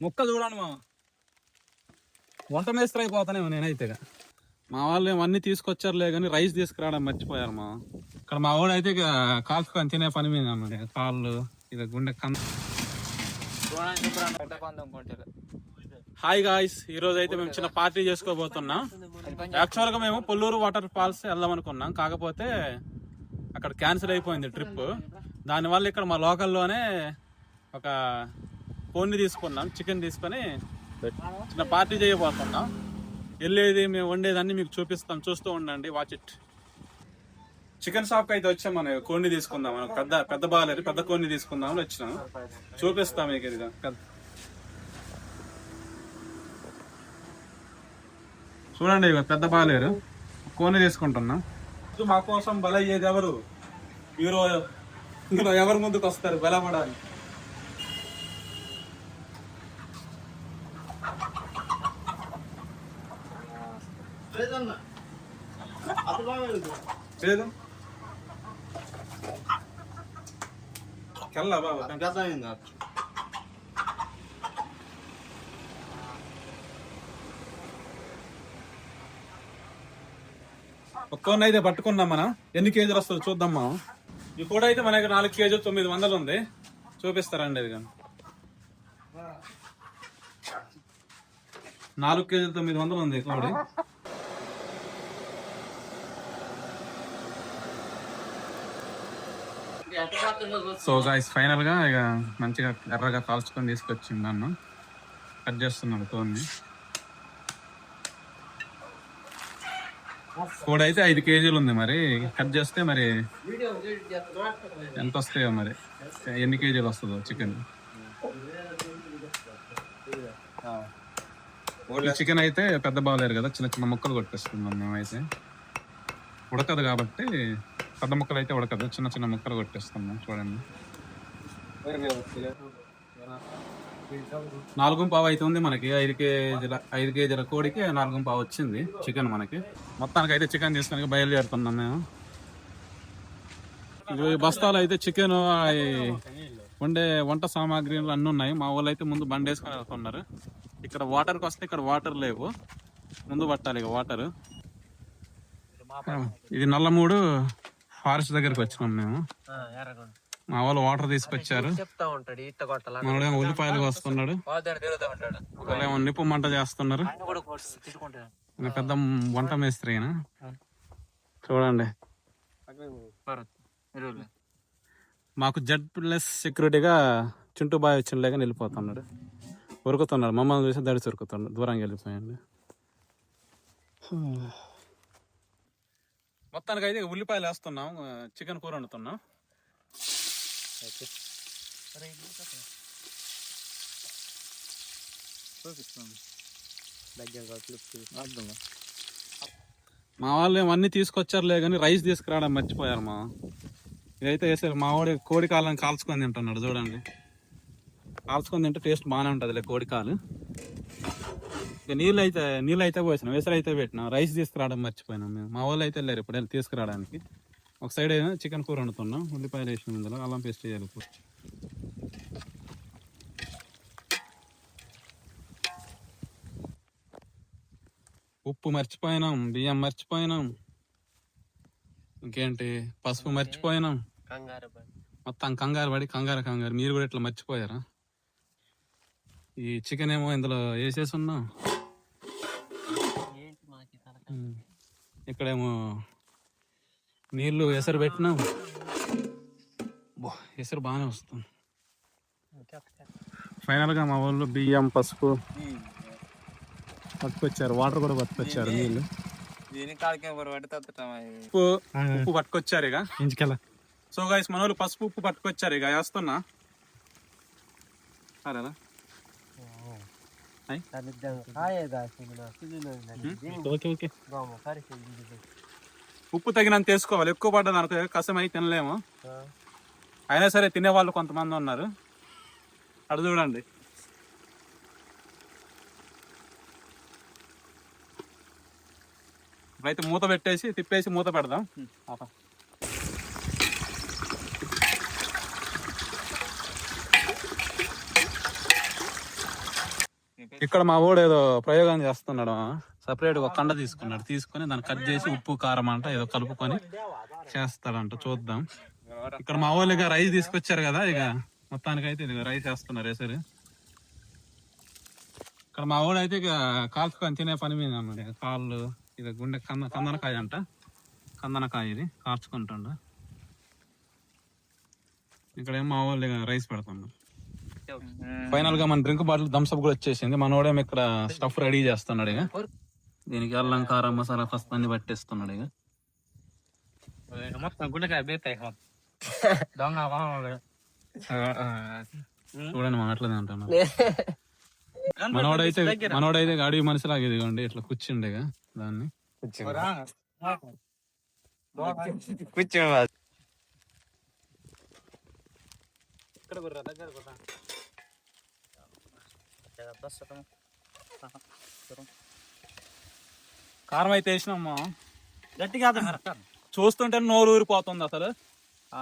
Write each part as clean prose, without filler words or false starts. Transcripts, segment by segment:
ముక్క చూడండి మా వంట మేస్త్రి అయిపోతానేమో నేనైతే. మా వాళ్ళు ఏమన్నీ తీసుకొచ్చారులే కానీ రైస్ తీసుకురావడం మర్చిపోయారు మా. ఇక్కడ మా వాడు అయితే ఇక కాల్చుకొని తినే పని మీద అన్నాడు. కాళ్ళు ఇక గుండె కంద. హాయ్ గాయ్స్, ఈ రోజు అయితే మేము చిన్న పార్టీ చేసుకోబోతున్నాం. యాక్చువల్ గా మేము పొల్లూరు వాటర్ ఫాల్స్ వెళ్దాం అనుకున్నాం, కాకపోతే అక్కడ క్యాన్సిల్ అయిపోయింది ట్రిప్. దానివల్ల ఇక్కడ మా లోకల్లోనే ఒక కోడిని తీసుకున్నాం, చికెన్ తీసుకొని చిన్న పార్టీ చేయబోతున్నాం. వెళ్ళేది మేము వండేదాన్ని మీకు చూపిస్తాం, చూస్తూ ఉండండి, వాచ్ ఇట్. చికెన్ షాప్కి అయితే వచ్చాం, మనం కోడిని తీసుకుందాం. పెద్ద బాగాలేదు, పెద్ద కోడిని తీసుకుందామని వచ్చినాం. చూపిస్తాం మీకు ఇది. చూడండి, పెద్ద బాగాలేరు కోడిని తీసుకుంటున్నాం. మా కోసం బల అయ్యేది ఎవరు? మీరు ఎవరు ముందుకు వస్తారు బలపడాలి? లేదు కెల్లా బాబా ఒక్కొని అయితే పట్టుకున్నాం. మనం ఎన్ని కేజీలు వస్తుంది చూద్దాం. మనం ఈ కూడా అయితే మనకి 4 కేజీలు 900 ఉంది. చూపిస్తారండి ఇది. 4 కేజీలు 900 ఉంది కోడి. సో గైస్, ఫైనల్ గా ఇక మంచిగా ఎర్రగా కాల్చుకొని తీసుకొచ్చింది. నన్ను కట్ చేస్తున్నాను కోడిని. కోడి అయితే 5 కేజీలు ఉంది. మరి కట్ చేస్తే మరి ఎంత వస్తాయో, మరి ఎన్ని కేజీలు వస్తుందో చికెన్. చికెన్ అయితే పెద్ద బాగలేరు కదా, చిన్న చిన్న ముక్కలు కొట్టేస్తున్నాం మేమైతే. ఉడకదు కాబట్టి పెద్ద ముక్కలు అయితే ఉడకదు, చిన్న చిన్న ముక్కలు కొట్టేస్తున్నాం. చూడండి, 4.5 అయితే ఉంది మనకి. 5 కేజీల కోడికి 4.5 వచ్చింది చికెన్ మనకి. మొత్తానికి అయితే చికెన్ తీసుకొని బయలుదేరుతున్నాం మేము. ఈ బస్తాలు అయితే చికెన్ వంట సామాగ్రిలు అన్నీ ఉన్నాయి. మా వాళ్ళు అయితే ముందు బండి వేసుకొని వెళ్తున్నారు. ఇక్కడ వాటర్కి వస్తే ఇక్కడ వాటర్ లేవు, ముందు పట్టాలి ఇక వాటర్. ఇది నల్లమూడు ఫారెస్ట్ దగ్గరికి వచ్చినాం మేము. మా వాళ్ళు వాటర్ తీసుకొచ్చారు. మనడేమో ఉల్లిపాయలు వస్తున్నాడు, వాళ్ళేమో నిప్పు మంట చేస్తున్నారు. పెద్ద వంట మేస్త్రి అయినా. చూడండి, మాకు Z+ సెక్యూరిటీగా చింటూ బాయ్ వచ్చినలేక వెళ్ళిపోతున్నాడు. ఉరుకుతున్నాడు, మమ్మల్ని చూసి దడిచి ఉరుకుతున్నాడు. దూరంగా వెళ్ళిపోయండి. మొత్తానికి అయితే ఉల్లిపాయలు వేస్తున్నాం, చికెన్ కూర వండుతున్నాం. మా వాళ్ళు ఏమన్నీ తీసుకొచ్చారులే కానీ రైస్ తీసుకురావడం మర్చిపోయారు. ఇదైతే వేసారు. మా వాడి కోడి కాళ్ళని కాల్చుకొని తింటున్నాడు. చూడండి, కాల్చుకొని తింటే టేస్ట్ బాగానే ఉంటుంది కోడి కాలు. ఇక నీళ్ళు అయితే పోసినాం, వెసరు అయితే పెట్టినాం. రైస్ తీసుకురావడం మర్చిపోయినాం మేము. మా వాళ్ళు అయితే వెళ్ళారు ఇప్పుడు తీసుకురావడానికి. ఒక సైడ్ అయినా చికెన్ కూర వండుతున్నాం, ఉల్లిపాయలు వేసిన ఇందులో అల్లం పేస్ట్ వేయాలి. ఉప్పు మర్చిపోయినాం, బియ్యం మర్చిపోయినాం, ఇంకేంటి పసుపు మర్చిపోయినాం. మొత్తం కంగారు పడి కంగారు. మీరు కూడా ఇట్లా మర్చిపోయారా? ఈ చికెన్ ఏమో ఇందులో వేసేసి ఉన్నాం. ఇక్కడేమో నీళ్లు ఎసరు పెట్టినాం. ఎసరు బాగానే వస్తుంది. ఫైనల్గా మా వాళ్ళు బియ్యం పసుపు పట్టుకొచ్చారు, వాటర్ కూడా పట్టుకొచ్చారు, నీళ్ళు ఉప్పు పట్టుకొచ్చారు ఇక ఇంచుకెళ్ళ. సో గైస్, మన వాళ్ళు పసుపు ఉప్పు పట్టుకొచ్చారు. ఇక వేస్తున్నా. సరేనా? ఉప్పు తగినంత వేసుకోవాలి. ఎక్కువ పడ్డది అనుకో కసం అయి తినలేము. అయినా సరే తినేవాళ్ళు కొంతమంది ఉన్నారు. అటు చూడండి. ఇప్పుడైతే మూత పెట్టేసి తిప్పేసి మూత పెడదాం. ఇక్కడ మా వాడు ఏదో ప్రయోగం చేస్తున్నాడు. సపరేట్ ఒక కండ తీసుకుని దాన్ని కట్ చేసి ఉప్పు కారం అంట ఏదో కలుపుకొని చేస్తాడంట. చూద్దాం. ఇక్కడ మా వాళ్ళు ఇక రైస్ తీసుకొచ్చారు కదా, ఇక మొత్తానికి అయితే ఇది రైస్ వేస్తున్నారు వేసరి. ఇక్కడ మా వాడు అయితే ఇక కాల్చుకొని తినే పని మీద అన్నాడు. ఇక కాళ్ళు ఇది గుండె కందనకాయ అంట, కందనకాయ ఇది కార్చుకుంటుండ. ఇక్కడ ఏం మా వాళ్ళు ఇక రైస్ పెడుతున్నారు. ఫైనల్ గా మన డ్రింక్ బాటిల్ థమ్స్అప్ కూడా వచ్చేసింది. మనోడేమో ఇక్కడ స్టఫ్ రెడీ చేస్తున్నాడు. ఇక దీనికి అల్లం కారం మసాలా ఫస్ట్ అన్ని పట్టేస్తున్నాడు. ఇక చూడండి మనం అట్లనే అంటున్నాం. మనోడైతే అడవి మనిషిలాగా ఇదిగోండి ఇట్లా కూర్చుండే దాన్ని కారం అయితే వేసినమ్మా గట్టిగా. చూస్తుంటే నోరు ఊరిపోతుంది అసలు.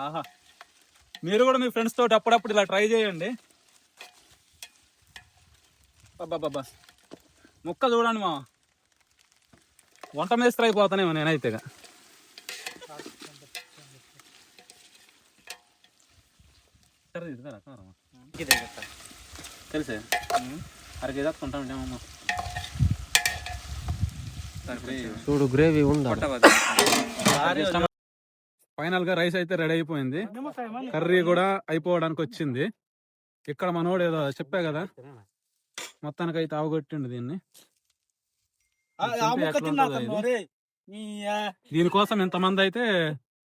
ఆహా, మీరు కూడా మీ ఫ్రెండ్స్ తోటి అప్పుడప్పుడు ఇలా ట్రై చేయండి. బాబా ముక్క చూడండి మా వంట మేస్త్రి అయిపోతానేమో నేనైతే. తెలిసే అరకే దాక్కుంటామమ్మా. చూడు గ్రేవీ ఫైనల్ గా రైస్ అయితే రెడీ అయిపోయింది. కర్రీ కూడా అయిపోవడానికి వచ్చింది. ఇక్కడ మనోడు ఏదో చెప్పా కదా, మొత్తానికి అయితే అవగొట్టిండు దీన్ని. దీనికోసం ఇంతమంది అయితే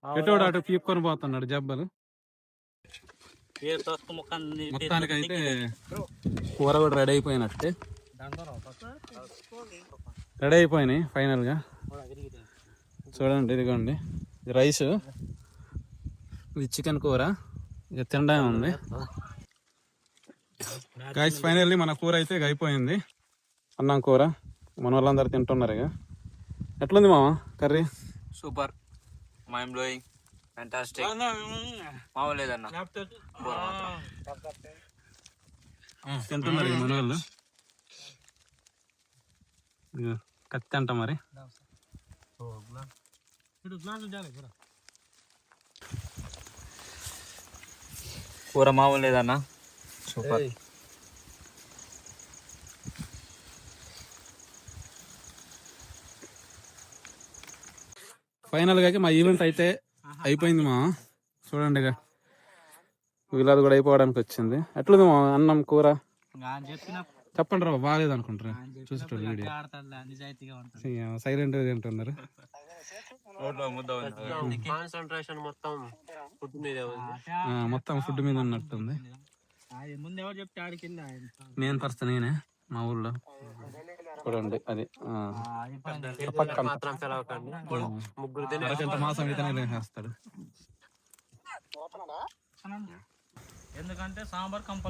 ఎటోడు అటు పీపుకొని పోతున్నాడు జబ్బలు. మొత్తానికి అయితే కూర కూడా రెడీ అయిపోయినట్టే. రెడీ అయిపోయినాయి ఫైనల్ గా. చూడండి ఇదిగోండి రైస్, ఇది చికెన్ కూర, ఇక తినడం ఉంది. గైస్ ఫైనల్లీ మన కూర అయితే ఇక అయిపోయింది. అన్నం కూర మన వాళ్ళందరూ తింటున్నారు. ఇక ఎట్లుంది మామ curry? Super, mind blowing, fantastic, మామూలేదన్న. తింటున్నారు మన వాళ్ళు. కత్తి అంట మరి. కూర మామూలు లేదన్న, సూపర్. ఫైనల్ గా మా ఈవెంట్ అయితే అయిపోయింది మా. చూడండి ఇక వీళ్ళది కూడా అయిపోవడానికి వచ్చింది. ఎట్లుంది మా అన్నం కూర? చెప్పండి రా, బాగాలేదు అనుకుంటారా చూసేటోళ్ళు వీడియో. సైలెంట్ తింటున్నారు. మొత్తం ఫుడ్ మీద ఉన్నట్టుంది. మెయిన్ పర్సన్ నేనే మా ఊళ్ళో. చూడండి అది మాసం అయితేనే వేస్తాడు.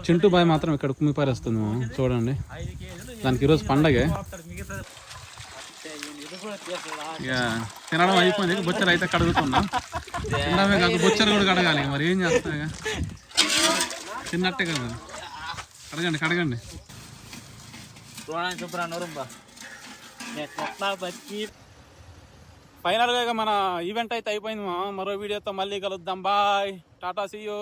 చింటూ బాయ్ మాత్రం ఇక్కడ కుమ్మి పారేస్తుంది. చూడండి దానికి ఈరోజు పండగే. ఇక తినడం అయిపోయింది. బొచ్చలు అయితే కడుగుతున్నాం. తినడమే కాదు బొచ్చలు కూడా కడగాలి. మరి ఏం చేస్తా, తిన్నట్టే కదా. కడగండి కడగండి. ఫైనల్ గా మన ఈవెంట్ అయితే అయిపోయింది. మరో వీడియోతో మళ్ళీ కలుద్దాం. Bye, tata, see you.